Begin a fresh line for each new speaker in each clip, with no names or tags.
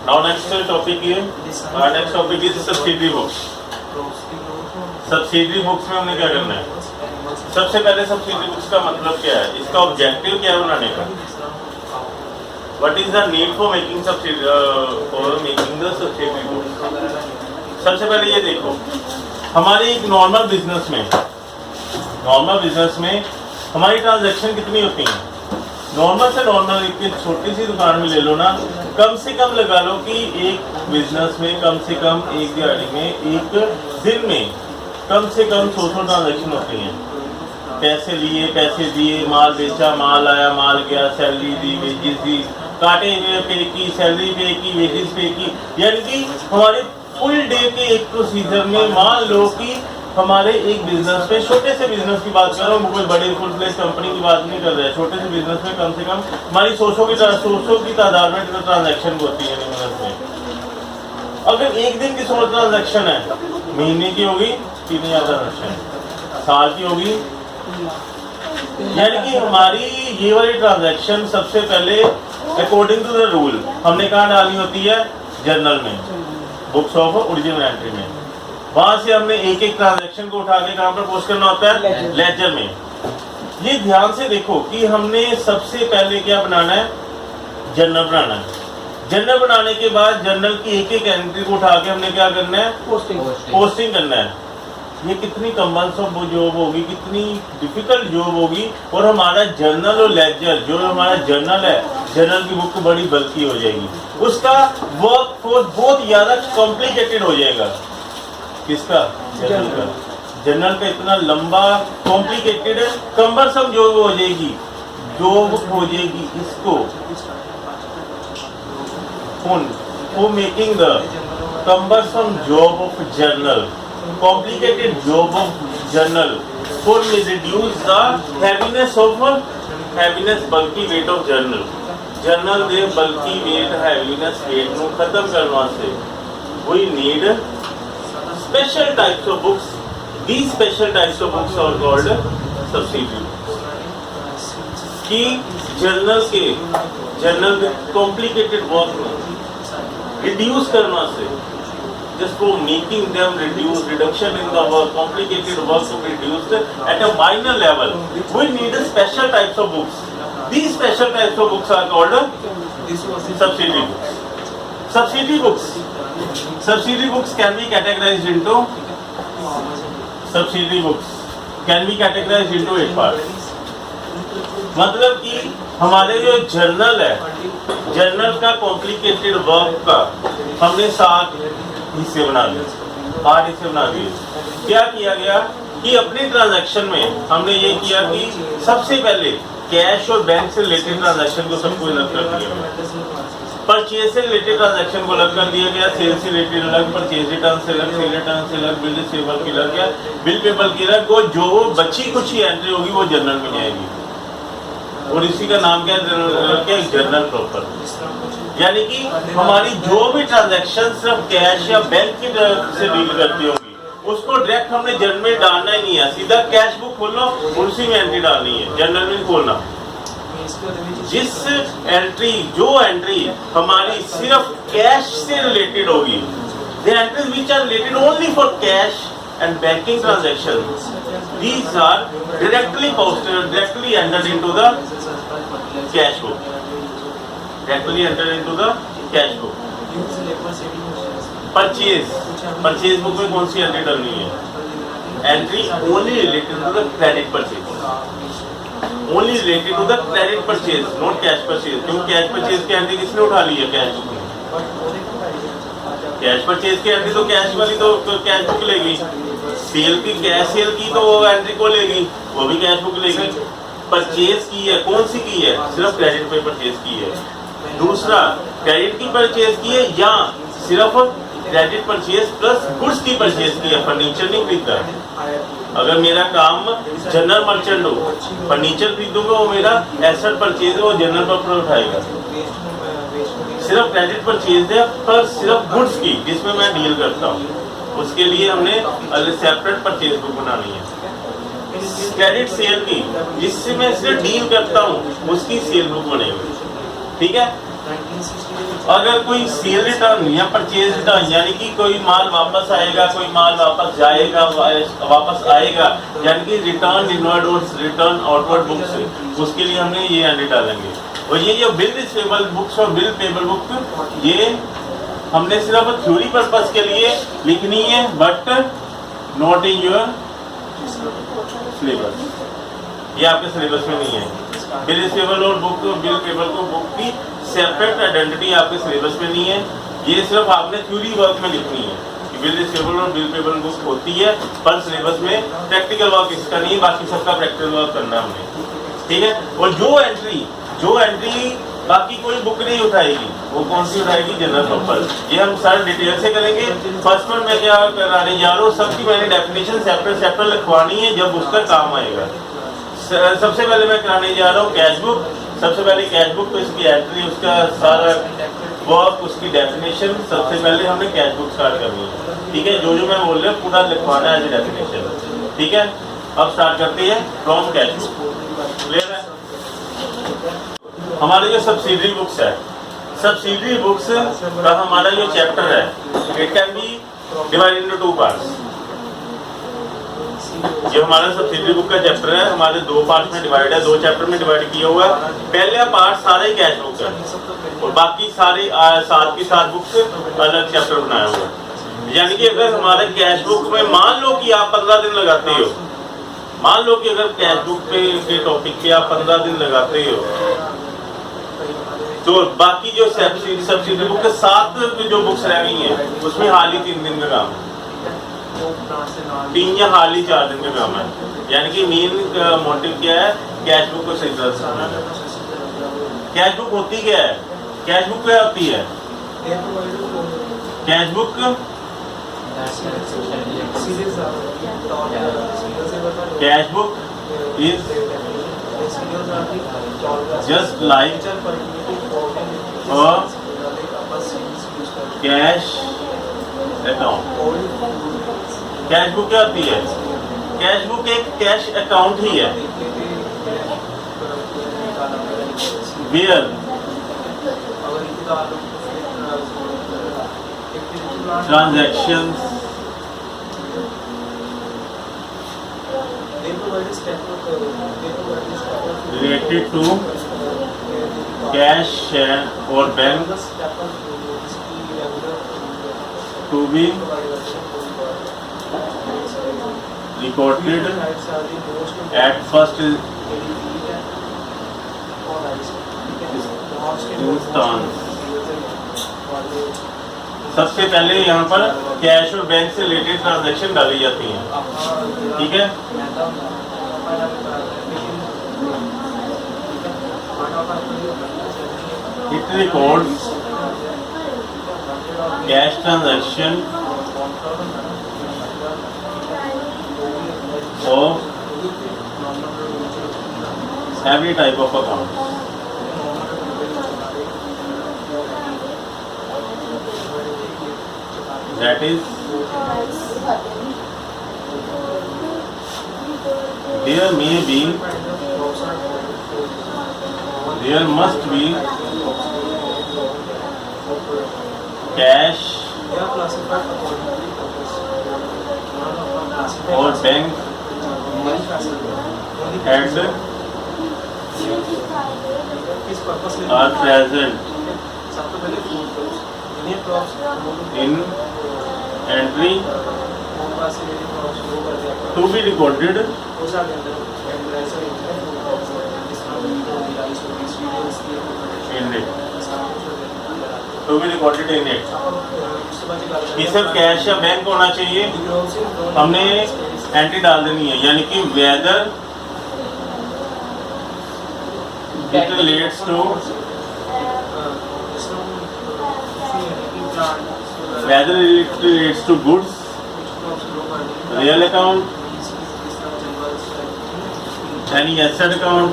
Now next topic is next topic is subsidiary books. Subsidiary books में हमने क्या करना है? सबसे पहले सब्सिडरी बुक्स का मतलब क्या है, इसका ऑब्जेक्टिव क्या है बनाने का? What is the need for making the subsidiary books? सबसे पहले ये देखो, हमारे एक नॉर्मल बिजनेस में हमारी ट्रांजैक्शन कितनी होती हैं? नॉर्मल से नॉर्मल एक छोटी सी दुकान में ले लो ना, कम से कम लगा लो कि एक बिजनेस में कम से कम एक दिहाड़ी में एक दिन में कम से कम 100 ट्रांजैक्शन होती हैं। पैसे लिए, पैसे दिए, माल बेचा, माल आया, माल गया, सैलरी दी, वेजेस दी, काटे हुए पे की, सैलरी पे की, वेजेस पे की, यानी कि हमारे फुल डे के एक प्रोसीजर में मान लो कि हमारे एक बिजनेस में, छोटे से बिजनेस की बात कर रहा हूँ, कोई बड़े फुल फ्लेज कंपनी की बात नहीं कर रहा है, छोटे से बिजनेस में कम से कम हमारी 100 की तादाद में ट्रांजैक्शन होती है बिजनेस में। अगर एक दिन की 100 ट्रांजैक्शन है, महीने की होगी 3000 ट्रांजैक्शन, साल की होगी, यानी कि हमारी ये वाली ट्रांजैक्शन सबसे पहले अकॉर्डिंग टू द रूल हमने कहाँ डालनी होती है? जर्नल में, बुक्स ऑफ ओरिजिनल एंट्री में। वहां से हमने एक एक ट्रांजैक्शन को उठा के कहाँ पर पोस्ट करना होता है? लेजर में। ये ध्यान से देखो कि हमने सबसे पहले क्या बनाना है? जर्नल बनाना है। जर्नल बनाने के बाद जर्नल की एक एक एंट्री को उठा के हमने क्या करना है? पोस्टिंग करना है। ये कितनी कम्बल्सम जॉब होगी, कितनी डिफिकल्ट जॉब होगी, और हमारा जर्नल और लेजर, जो हमारा जर्नल है, जर्नल की बुक बड़ी बल्कि हो जाएगी, उसका वर्क फोर्स बहुत ज्यादा कॉम्प्लिकेटेड हो जाएगा। किसका? जर्नल का। जर्नल का इतना लंबा कॉम्प्लिकेटेड कम्बरसम जॉब हो जाएगी, इसको for making the cumbersome job of journal, complicated job of journal, for reduce the heaviness bulky weight of journal ਦੇ bulky weight heaviness weight ਨੂੰ ਖਤਮ ਕਰਨ ਵਾਸਤੇ we need special types of books. These special types of books are called subsidiary books. कि journal के complicated work में reduce करना से, just for making them reduction in the work, complicated work to be reduced at a minor level, we need a special types of books. These special types of books are called subsidiary books. Subsidiary books can be categorized into 8 parts. मतलब कि हमारे जो journal है, journal का complicated work का हमने 7 हिस्से बना दिए, 8 हिस्से बना दिए। क्या किया गया कि अपनी ट्रांजैक्शन में हमने ये किया कि सबसे पहले कैश और बैंक से रिलेटेड ट्रांजैक्शन को सबको अलग कर दिया गया, परचेज से रिलेटेड ट्रांजैक्शन को अलग कर दिया गया, सेल से रिलेटेड अलग, परचेज रिटर्न से अलग, सेल रिटर्न से अलग, बिल रिसीवेबल की अलग, या बिल पेबल की अलग, वो जो बची कुछ ही एंट्री होगी वो जर्नल में जाएगी, और इसी का नाम क्या है? Journal proper. यानी कि हमारी जो भी ट्रांजैक्शन सिर्फ कैश या बैंक की से डील करती होगी, उसको डायरेक्ट हमने जर्नल में डालना ही नहीं है, सीधा कैश बुक खोल लो, उसी में एंट्री डालनी है, जर्नल में खोलना। जो एंट्री हमारी सिर्फ कैश से रिलेटेड होगी, the entries which are related only for cash and banking transactions, these are directly entered into the cash book. Purchase book में कौन सी एंट्री डालनी है? Entry only related to the credit purchase, not cash purchase. क्यों? Cash purchase की entry किसने उठा ली है? कैश बुक में। कैश परचेज की एंट्री तो कैश वाली तो कैश बुक लेगी, सेल की कैश सेल की तो वो एंट्री को लेगी, वो भी कैश बुक लेगी। परचेज की है, कौन सी की है? सिर्फ क्रेडिट पे परचेज की है। दूसरा, क्रेडिट की परचेज की है या सिर्फ क्रेडिट परचेज प्लस गुड्स की परचेज की है, फर्नीचर नहीं खरीदा। अगर मेरा काम जनरल मर्चेंट हो, फर्नीचर खरीदूंगा, वो मेरा एसेट परचेज है, वो जनरल पर उठाएगा। सिर्फ क्रेडिट परचेज है पर सिर्फ गुड्स की, जिसमें मैं डील करता हूँ, उसके लिए हमने सेपरेट परचेज बुक बनानी है। क्रेडिट सेल की, जिससे मैं सिर्फ डील करता हूँ, उसकी सेल बुक बनेगी। ठीक है, अगर कोई सेल रिटर्न या परचेज रिटर्न यानी कि कोई माल वापस आएगा, कोई माल वापस जाएगा, वापस आएगा, यानी कि रिटर्न इनवर्ड और रिटर्न आउटवर्ड बुक्स, उसके लिए हमने ये एंट्री डालेंगे। और ये जो बिल रिसीवेबल बुक्स और बिल पेबल बुक, ये हमने सिर्फ थ्योरी पर्पस के लिए लिखनी है, but not in your syllabus. ये आपके सिलेबस में नहीं है। बिल रिसीवेबल और बुक, बिल पेबल को बुक की सेपरेट आइडेंटिटी आपके सिलेबस में नहीं है। ये सिर्फ आपने थ्योरी वर्क में लिखनी है कि बिल रिसीवेबल और बिल पेबल बुक होती है, पर सिलेबस में प्रैक्टिकल वर्क इसका नहीं है, बाकी सबका प्रैक्टिकल वर्क करना हमने, ठीक है। और जो एंट्री बाकी कोई बुक नहीं उठाएगी, वो कौन सी उठाएगी? General purpose. ये हम सारे डिटेल से करेंगे। फर्स्ट में मैं क्या कराने जा रहा हूँ, सबकी मैंने डेफिनेशन सेपरेट लिखवानी है, जब उसका काम आएगा। सबसे पहले मैं कराने जा रहा हूँ कैश बुक। सबसे पहले कैश बुक, तो इसकी एंट्री, उसका सारा वर्क, उसकी डेफिनेशन, सबसे पहले हमने कैश बुक स्टार्ट करनी है, ठीक है। जो मैं बोल रहा हूँ पूरा लिखवाना है डेफिनेशन, ठीक है। अब स्टार्ट करते हैं फ्रॉम कैश बुक। क्लियर है? हमारे जो सब्सिडरी बुक्स है, सब्सिडरी बुक्स का हमारा जो चैप्टर है, it can be divided into 2 parts. ये हमारा सब्सिडरी बुक का चैप्टर है, हमारे 2 पार्ट में डिवाइड है, 2 चैप्टर में डिवाइड किया हुआ है। पहला पार्ट सारा ही कैश बुक है और बाकी सारे 7 की 7 बुक्स अलग चैप्टर बनाया हुआ है। यानी कि अगर हमारे कैश बुक में मान लो कि आप 15 दिन लगाते हो, मान लो कि अगर कैश बुक के टॉपिक पे आप 15 दिन लगाते हो, तो बाकी जो सब्सिडरी बुक के 7 जो बुक्स रह गई हैं, उसमें हाल ही 3 दिन का काम है, 3 या हाल ही 4 दिन का काम है। यानी कि मेन मोटिव क्या है? कैश बुक को सही तरह से समझना। कैश बुक होती क्या है? कैश बुक क्या होती है? Cash book is just like cash account. Cash book क्या होती है? कैश बुक एक कैश अकाउंट ही है, where transactions related to cash or bank to be recorded at first instance। सबसे पहले यहाँ पर कैश और बैंक से रिलेटेड ट्रांजैक्शन डाली जाती हैं, ठीक है। It records cash transaction of every type of account। That is, there must be cash or bank and are present in entry to be recorded in it, to be recorded in it। ये सब cash या bank होना चाहिए, हमने entry डाल देनी है, यानी कि weather it relates to whether it relates to goods, real account, any asset account,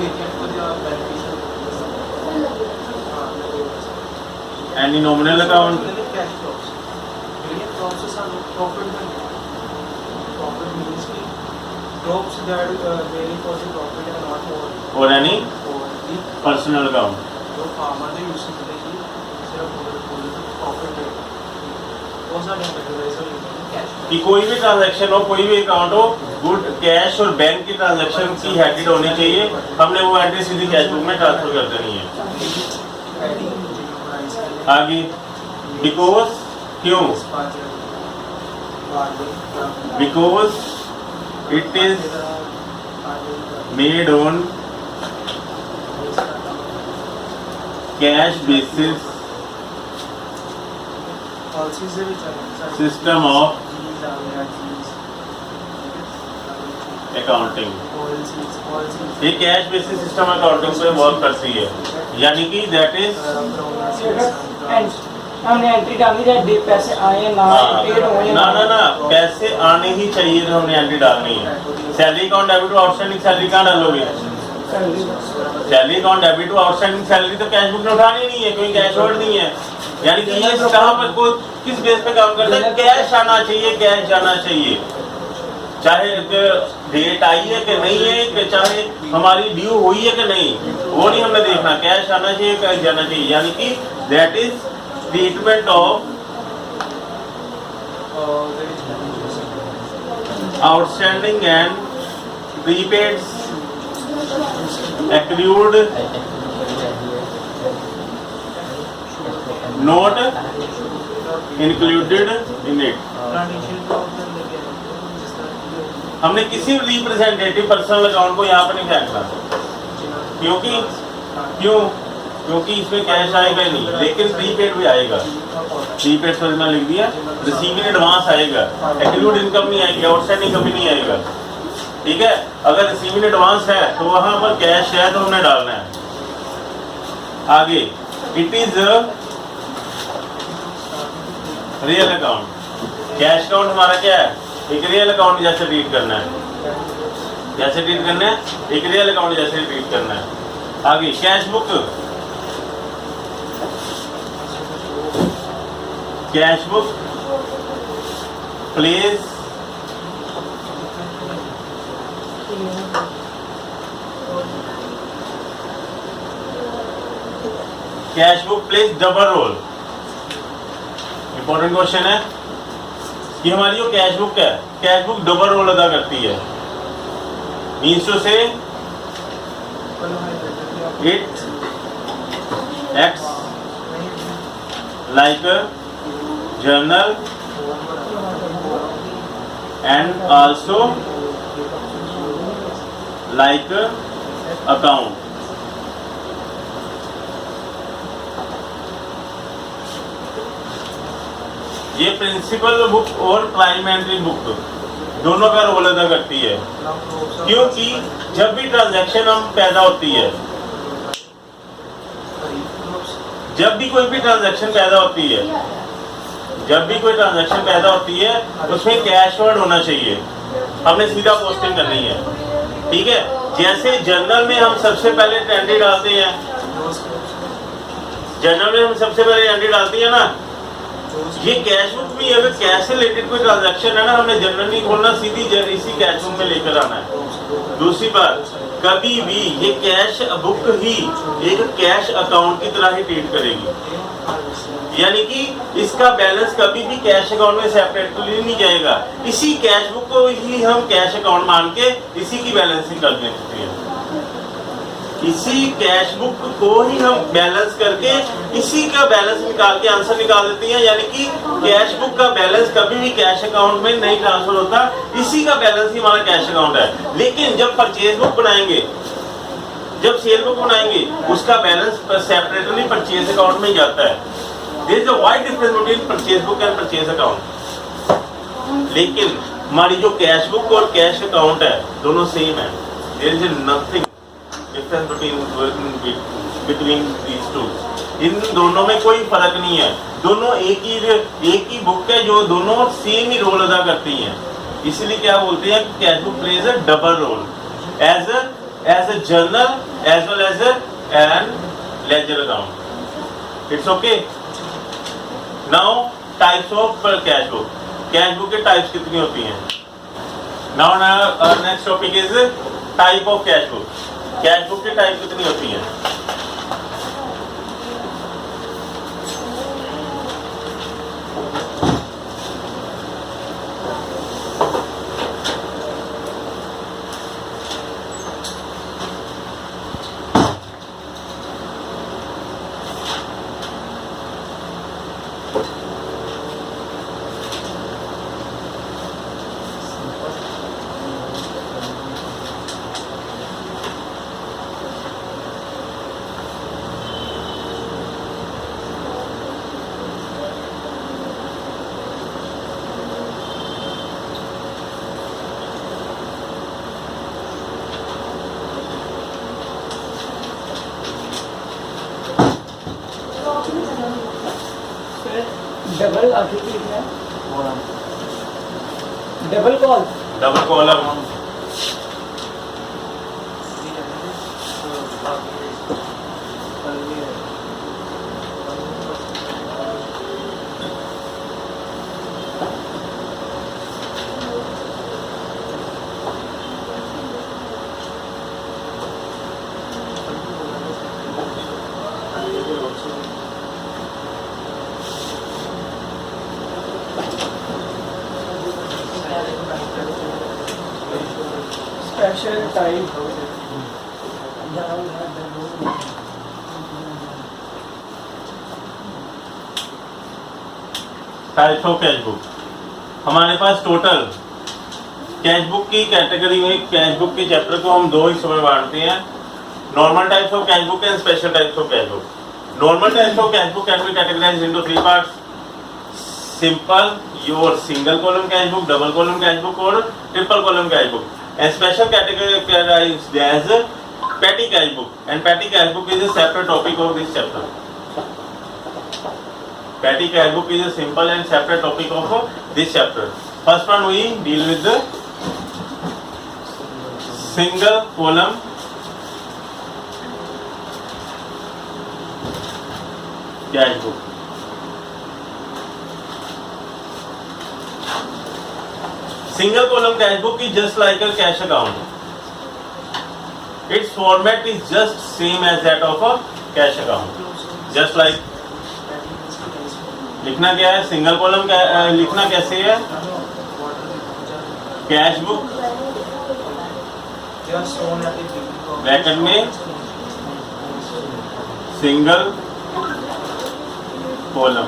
any nominal account, or any personal account। कि कोई भी ट्रांजैक्शन हो, कोई भी अकाउंट हो, गुड कैश और बैंक की ट्रांजैक्शन की हेडेड होनी चाहिए। हमने वो एंट्री सीधी कैश बुक में ट्रांसफर कर देनी है। आगे बिकॉज, क्यों, because it is made on cash basis system of accounting. ये कैश बेसिस सिस्टम अकाउंटिंग पे वर्क करती है, यानी कि दैट इज
हमने एंट्री डालनी है, पैसे आए ना पेड हो
ना ना ना, पैसे आने ही चाहिए तो हमने एंट्री डालनी है। Salary account debit to outstanding salary कहाँ डालोगे? Salary account debit to outstanding salary तो कैश बुक में उठानी नहीं है, कोई कैश होल्ड नहीं है। यानी कि ये कहाँ पर कोई किस बेस पे काम करता है? कैश आना चाहिए, कैश जाना चाहिए, चाहे डेट आई है कि नहीं है, कि चाहे हमारी ड्यू हुई है कि नहीं, वो नहीं हमने देखना, कैश आना चाहिए, कैश जाना चाहिए। यानी कि that is treatment of outstanding and prepaid accrued not included in it। हमने किसी रिप्रेजेंटेटिव पर्सनल अकाउंट को यहाँ पर नहीं फेंकना, क्योंकि इसमें कैश आएगा नहीं, लेकिन प्रीपेड भी आएगा। प्रीपेड तो मैंने लिख दिया, रिसीविंग एडवांस आएगा, एक्लूड इनकम नहीं आएगी, आउटस्टैंडिंग कभी नहीं आएगा। ठीक है, अगर रिसीविंग एडवांस है तो वहां पर कैश है तो हमने डालना है। आगे it is real account. Cash account हमारा क्या है? एक रियल अकाउंट जैसे ट्रीट करना है, जैसे ट्रीट करना है, एक रियल अकाउंट जैसे ट्रीट करना है। आगे cash book, cash book plays cash book plays double role. Important question है कि हमारी जो कैश बुक है, कैश बुक डबल रोल अदा करती है। Means to say it acts like a journal and also like account. ये प्रिंसिपल बुक और प्राइमरी बुक दोनों का रोल अदा करती है, क्योंकि जब भी ट्रांजैक्शन हम पैदा होती है, जब भी कोई भी ट्रांजैक्शन पैदा होती है, जब भी कोई ट्रांजैक्शन पैदा होती है उसमें कैश वर्ड होना चाहिए। हमने सीधा पोस्टिंग करनी है। ठीक है, जैसे जर्नल में हम सबसे पहले एंट्री डालते हैं, जर्नल में हम सबसे पहले एंट्री डालते हैं ना, ये कैश बुक भी अगर कैश से रिलेटेड कोई ट्रांजैक्शन है ना, हमने जर्नल नहीं खोलना, सीधी इसी कैश बुक में लेकर आना है। दूसरी बात, कभी भी ये कैश बुक ही एक कैश अकाउंट की तरह ही ट्रीट करेगी, यानी कि इसका बैलेंस कभी भी कैश अकाउंट में सेपरेटली नहीं जाएगा। इसी कैश बुक को ही हम कैश अकाउंट मान के इसी की बैलेंसिंग कर देते हैं। इसी कैश बुक को ही हम बैलेंस करके इसी का बैलेंस निकाल के आंसर निकाल देते हैं, यानी कि कैश बुक का बैलेंस कभी भी कैश अकाउंट में नहीं ट्रांसफर होता, इसी का बैलेंस ही हमारा कैश अकाउंट है। लेकिन जब परचेज बुक बनाएंगे, जब सेल बुक बनाएंगे, उसका बैलेंस सेपरेटली परचेज अकाउंट में जाता है। There is a wide difference between purchase book and purchase account. लेकिन हमारी जो कैश बुक और कैश अकाउंट है दोनों सेम है। There is nothing difference between these two. इन दोनों में कोई फर्क नहीं है, दोनों एक ही बुक है जो दोनों सेम ही रोल अदा करती हैं। इसलिए क्या बोलते हैं, cash book plays a double role as a journal as well as an ledger account. It's okay. Now types of cash book. Cash book के टाइप्स कितनी होती हैं? Now next topic is type of cash book. Cash book की type कितनी होती है?
Double आखिर की लिखना है double call
double column
special type
types of cash book. हमारे पास टोटल कैश बुक की कैटेगरी में कैश बुक के चैप्टर को हम दो हिस्सों में बांटते हैं, normal types of cash book and special types of cash book. Normal types of cash book can be categorised into three parts, simple your single column cash book, double column cash book और triple column cash book, and special categorised as petty cash book, and petty cash book is a separate topic of this chapter. Petty cash book is a simple and separate topic of this chapter. First one we deal with the single column cash book. Single column cash book is just like a cash account. Its format is just same as that of a cash account. Just like लिखना क्या है, single column लिखना कैसे है, cash book bracket में single column.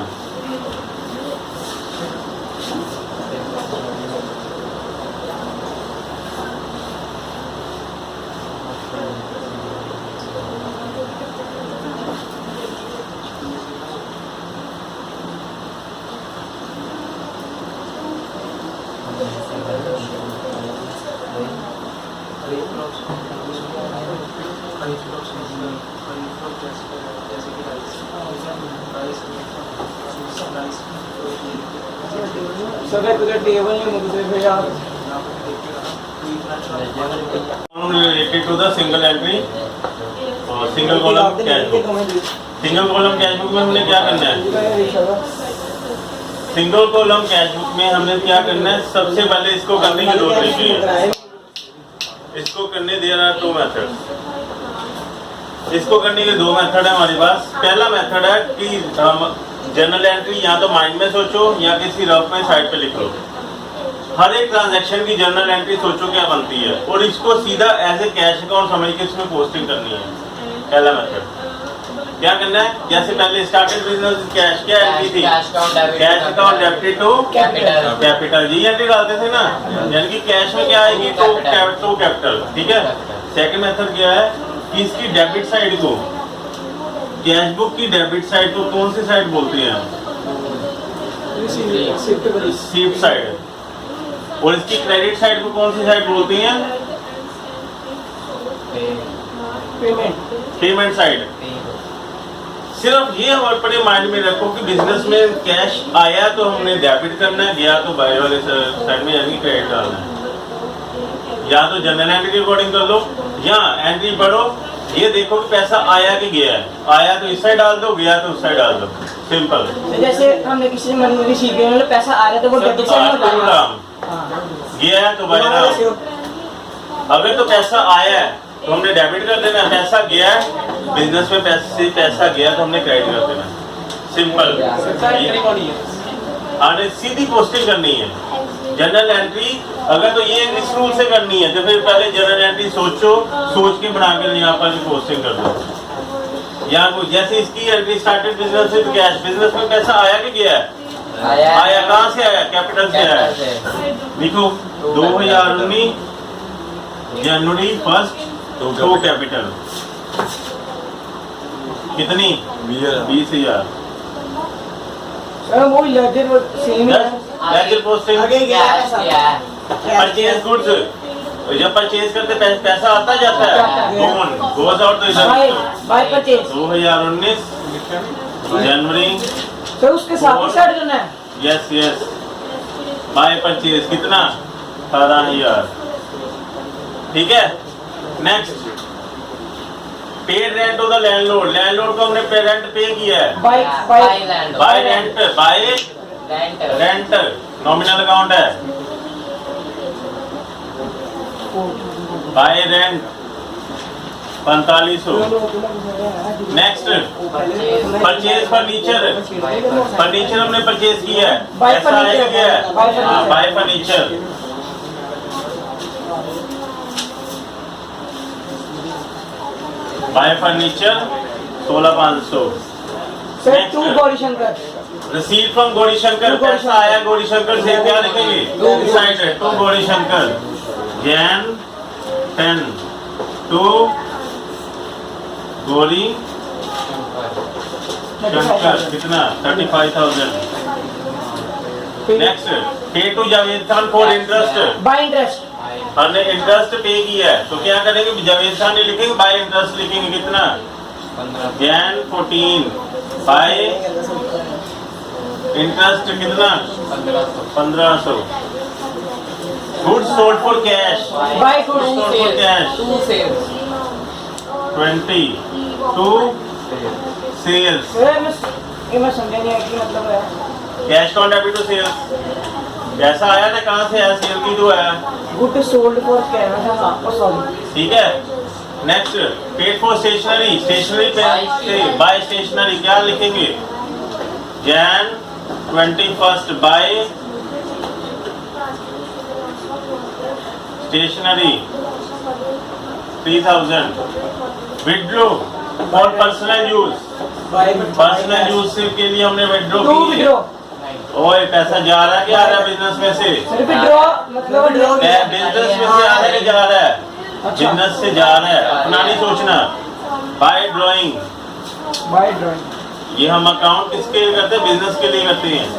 Table में मुझे फिर यार
related to the single entry और single column cash book. Single column cash book में हमने क्या करना है, सिंगल कॉलम कैश बुक में हमने क्या करना है, सबसे पहले इसको करने के दो तरीके हैं। इसको करने देयर आर टू मेथड्स। इसको करने के दो मेथड है हमारे पास। पहला मेथड है कि जनरल एंट्री या तो माइंड में सोचो या किसी रफ में साइड पे लिख लो। हर एक ट्रांजैक्शन की जनरल एंट्री सोचो क्या बनती है और इसको सीधा एज ए कैश अकाउंट समझ के इसमें पोस्टिंग करनी है। पहला मेथड क्या करना है, जैसे पहले स्टार्टेड बिजनेस कैश क्या एंट्री थी, cash account debited to capital, जी एंट्री डालते थे ना, यानी कि कैश में क्या आएगी तो कैपिटल। ठीक है। सेकंड मेथड क्या है कि इसकी डेबिट साइड को, कैश बुक की डेबिट साइड को कौन सी साइड बोलते हैं, रिसीप्ट साइड, और इसकी क्रेडिट साइड को कौन सी साइड बोलती हैं, पेमेंट साइड। सिर्फ ये हमारे अपने माइंड में रखो कि बिजनेस में कैश आया तो हमने डेबिट करना है, गया तो बाय वाले साइड में यानी क्रेडिट डालना है। या तो जनरल एंट्री के अकॉर्डिंग कर लो या एंट्री पढ़ो, ये देखो कि पैसा आया कि गया है, आया तो इस साइड डाल दो, गया तो उस साइड डाल दो, सिंपल।
जैसे हमने किसी से मनी रिसीव किया, मतलब पैसा आ रहा है तो वो डेबिट साइड में डालना,
गया है तो बाय नाम। अगर तो पैसा आया है तो हमने डेबिट कर देना, पैसा गया है बिजनेस में पैसा गया तो हमने क्रेडिट कर देना, सिंपल। आने सीधी पोस्टिंग करनी है। जनरल एंट्री अगर तो ये इस रूल से करनी है तो फिर पहले जनरल एंट्री सोचो, सोच के बना कर यहाँ पर पोस्टिंग कर दो। यहाँ को जैसे इसकी एंट्री स्टार्टेड बिजनेस से कैश, बिजनेस में पैसा आया कि गया है, आया कहाँ से आया, कैपिटल से आया। देखो 2019 जनवरी 1 टू कैपिटल कितनी, 20,000।
वो लेजर सेम है,
लेजर पोस्टिंग
आगे क्या है,
परचेज गुड्स, जब परचेज करते पैसा आता जाता है, गोज आउट तो इधर
बाय परचेज
2019 जनवरी
तो उसके साथ ही स्टार्ट करना है।
यस यस बाय परचेज कितना 18,000 ठीक है। Next paid rent to the landlord, landlord को हमने रेंट पे किया है
by
by rent nominal account है by rent 4500। Next purchase furniture, furniture हमने परचेज किया है
Buy
ऐसा आएगा
furniture,
क्या है
buy furniture।
By furniture by furniture 16,500।
Sir to Gaurishankar,
receive from Gaurishankar, पैसा आया गौरीशंकर से, क्या लिखेंगे decided to Gaurishankar Jan 10 to Gauri Shankar कितना 35,000। Next pay to Javed Khan for interest,
by interest,
हमने इंटरेस्ट पे किया है तो क्या करेंगे जावेद खान ने लिखेंगे बाय इंटरेस्ट लिखेंगे कितना जैन 14 बाय इंटरेस्ट कितना 1500। Goods sold for cash,
by goods
sold for cash 20 to sales,
ये मैं समझा नहीं है कि मतलब है
cash count debit to sales कैसा आया था कहाँ से आया सेल की जो आया
गुड सोल्ड फॉर कैश, हाँ सॉरी
ठीक है। Next paid for stationery, stationery पे बाय स्टेशनरी क्या लिखेंगे Jan 21 by stationery 3,000। Withdrew for personal use, personal use के लिए हमने विड्रो
टू
की है।
विड्रॉ,
ओए पैसा जा रहा है क्या आ रहा है बिजनेस में से
सर विड्रॉ मतलब विड्रॉ
बिजनेस में से आ रहा है कि जा रहा है बिजनेस से जा रहा है अपना नहीं सोचना। बाय ड्राइंग,
बाय ड्राइंग,
ये हम अकाउंट किसके लिए करते हैं बिजनेस के लिए करते हैं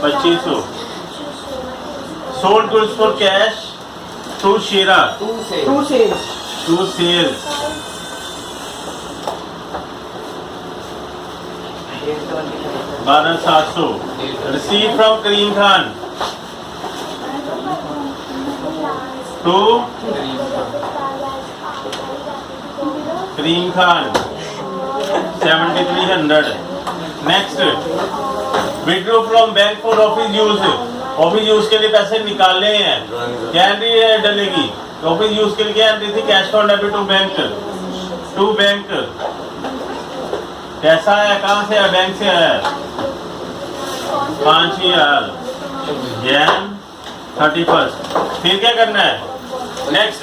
2500। Sold goods for cash to Shera
to sales,
to sales 12,700। Receive from Karim Khan to Karim Khan 7,300। Next withdraw from bank for office use, office use के लिए पैसे निकालने हैं क्या एंट्री डलेगी ऑफिस यूज के लिए क्या एंट्री थी cash count debit to bank कैसा आया कहाँ से आया बैंक से आया 5,000 जैन 31। फिर क्या करना है नेक्स्ट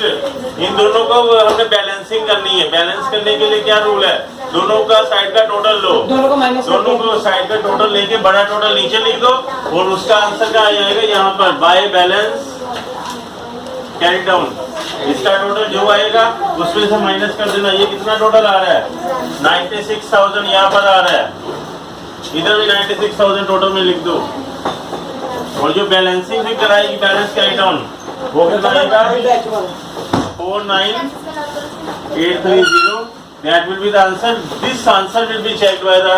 इन दोनों को हमने बैलेंसिंग करनी है। बैलेंस करने के लिए क्या रूल है दोनों का साइड का टोटल लो,
दोनों को माइनस
दोनों को साइड का टोटल लेके बड़ा टोटल नीचे लिख दो और उसका आंसर क्या आ जाएगा यहाँ पर बाय बैलेंस कैरी डाउन। इसका टोटल जो आएगा उसमें से माइनस कर देना। ये कितना टोटल आ रहा है 96,000 यहाँ पर आ रहा है, इधर भी 96,000 टोटल में लिख दो। और जो बैलेंसिंग भी कराएगी बैलेंस कैरी डाउन वो कितना आएगा 49830। That will be the answer. This answer will be checked by the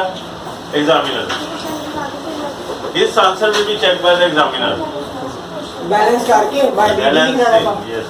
examiner. This answer will be checked by the examiner.
Balance करके बाय
Balance,
डिलीट करना
yes.